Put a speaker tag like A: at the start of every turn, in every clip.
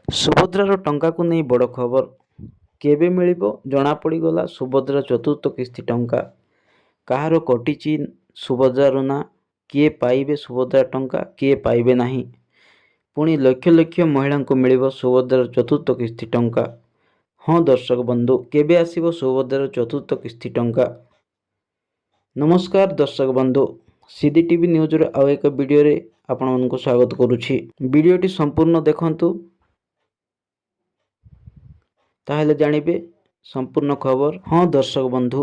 A: ସୁଭଦ୍ରାର ଟଙ୍କାକୁ ନେଇ ବଡ଼ ଖବର। କେବେ ମିଳିବ ଜଣାପଡ଼ିଗଲା ସୁଭଦ୍ରା ଚତୁର୍ଥ କିସ୍ତି ଟଙ୍କା। କାହାର କଟିଛି ସୁଭଦ୍ରାର ନାଁ? କିଏ ପାଇବେ ସୁଭଦ୍ରା ଟଙ୍କା, କିଏ ପାଇବେ ନାହିଁ? ପୁଣି ଲକ୍ଷ ଲକ୍ଷ ମହିଳାଙ୍କୁ ମିଳିବ ସୁଭଦ୍ରାର ଚତୁର୍ଥ କିସ୍ତି ଟଙ୍କା। ହଁ ଦର୍ଶକ ବନ୍ଧୁ, କେବେ ଆସିବ ସୁଭଦ୍ରାର ଚତୁର୍ଥ କିସ୍ତି ଟଙ୍କା? ନମସ୍କାର ଦର୍ଶକ ବନ୍ଧୁ, ସିଡି ଟିଭି ନ୍ୟୁଜ୍ର ଆଉ ଏକ ଭିଡ଼ିଓରେ ଆପଣମାନଙ୍କୁ ସ୍ୱାଗତ କରୁଛି। ଭିଡ଼ିଓଟି ସମ୍ପୂର୍ଣ୍ଣ ଦେଖନ୍ତୁ, ତାହେଲେ ଜାଣିବେ ସମ୍ପୂର୍ଣ୍ଣ ଖବର। ହଁ ଦର୍ଶକ ବନ୍ଧୁ,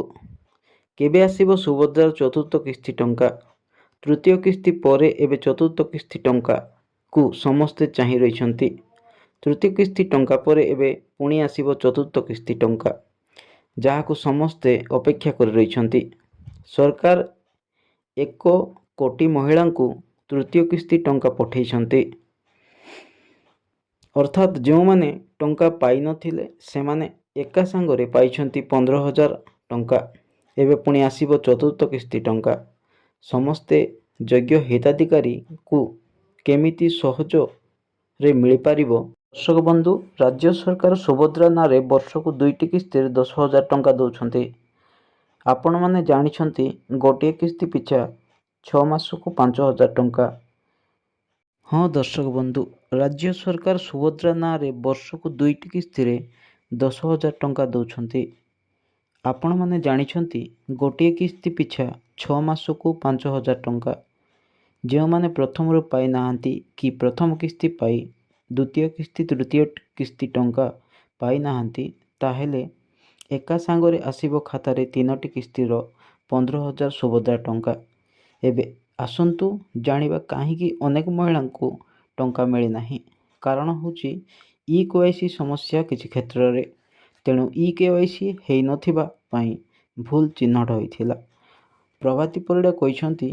A: କେବେ ଆସିବ ସୁଭଦ୍ରାର ଚତୁର୍ଥ କିସ୍ତି ଟଙ୍କା? ତୃତୀୟ କିସ୍ତି ପରେ ଏବେ ଚତୁର୍ଥ କିସ୍ତି ଟଙ୍କାକୁ ସମସ୍ତେ ଚାହିଁ ରହିଛନ୍ତି। ତୃତୀୟ କିସ୍ତି ଟଙ୍କା ପରେ ଏବେ ପୁଣି ଆସିବ ଚତୁର୍ଥ କିସ୍ତି ଟଙ୍କା, ଯାହାକୁ ସମସ୍ତେ ଅପେକ୍ଷା କରି ରହିଛନ୍ତି। ସରକାର 1 କୋଟି ମହିଳାଙ୍କୁ ତୃତୀୟ କିସ୍ତି ଟଙ୍କା ପଠାଇଛନ୍ତି। ଅର୍ଥାତ୍ ଯେଉଁମାନେ ଟଙ୍କା ପାଇନଥିଲେ ସେମାନେ ଏକା ସାଙ୍ଗରେ ପାଇଛନ୍ତି 15,000 ଟଙ୍କା। ଏବେ ପୁଣି ଆସିବ ଚତୁର୍ଥ କିସ୍ତି ଟଙ୍କା। ସମସ୍ତେ ଯୋଗ୍ୟ ହିତାଧିକାରୀଙ୍କୁ କେମିତି ସହଜରେ ମିଳିପାରିବ? ଦର୍ଶକ ବନ୍ଧୁ, ରାଜ୍ୟ ସରକାର ସୁଭଦ୍ରା ନାଁରେ ବର୍ଷକୁ 2ଟି କିସ୍ତିରେ 10,000 ଟଙ୍କା ଦେଉଛନ୍ତି। ଆପଣମାନେ ଜାଣିଛନ୍ତି ଗୋଟିଏ କିସ୍ତି ପିଛା 6 ମାସକୁ 5,000 ଟଙ୍କା। ହଁ ଦର୍ଶକ ବନ୍ଧୁ, ରାଜ୍ୟ ସରକାର ସୁଭଦ୍ରା ନାଁରେ ବର୍ଷକୁ 2ଟି କିସ୍ତିରେ 10,000 ଟଙ୍କା ଦେଉଛନ୍ତି। ଆପଣମାନେ ଜାଣିଛନ୍ତି ଗୋଟିଏ କିସ୍ତି ପିଛା 6 ମାସକୁ 5,000 ଟଙ୍କା। ଯେଉଁମାନେ ପ୍ରଥମରୁ ପାଇନାହାନ୍ତି କି ପ୍ରଥମ କିସ୍ତି ପାଇ ଦ୍ୱିତୀୟ କିସ୍ତି ତୃତୀୟ କିସ୍ତି ଟଙ୍କା ପାଇନାହାନ୍ତି, ତାହେଲେ ଏକା ସାଙ୍ଗରେ ଆସିବ ଖାତାରେ 3ଟି କିସ୍ତିର 15,000 ସୁଭଦ୍ରା ଟଙ୍କା। ଏବେ ଆସନ୍ତୁ ଜାଣିବା କାହିଁକି ଅନେକ ମହିଳାଙ୍କୁ ଟଙ୍କା ମିଳିନାହିଁ। କାରଣ ହେଉଛି ଇ-KYC ସମସ୍ୟା କିଛି କ୍ଷେତ୍ରରେ। ତେଣୁ ଇ-KYC ହୋଇନଥିବା ପାଇଁ ଭୁଲ ଚିହ୍ନଟ ହୋଇଥିଲା। ପ୍ରଭାତୀ ପରିଡ଼ା କହିଛନ୍ତି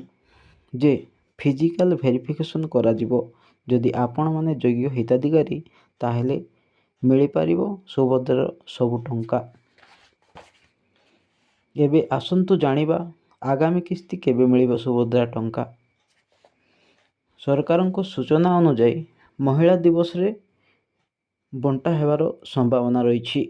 A: ଯେ ଫିଜିକାଲ ଭେରିଫିକେସନ୍ କରାଯିବ। ଯଦି ଆପଣମାନେ ଯୋଗ୍ୟ ହିତାଧିକାରୀ ତାହେଲେ ମିଳିପାରିବ ସୁଭଦ୍ରାର ସବୁ ଟଙ୍କା। ଏବେ ଆସନ୍ତୁ ଜାଣିବା ଆଗାମୀ କିସ୍ତି କେବେ ମିଳିବ ସୁଭଦ୍ରା ଟଙ୍କା। ସରକାରଙ୍କ ସୂଚନା ଅନୁଯାୟୀ ମହିଳା ଦିବସରେ ବଣ୍ଟା ହେବାର ସମ୍ଭାବନା ରହିଛି।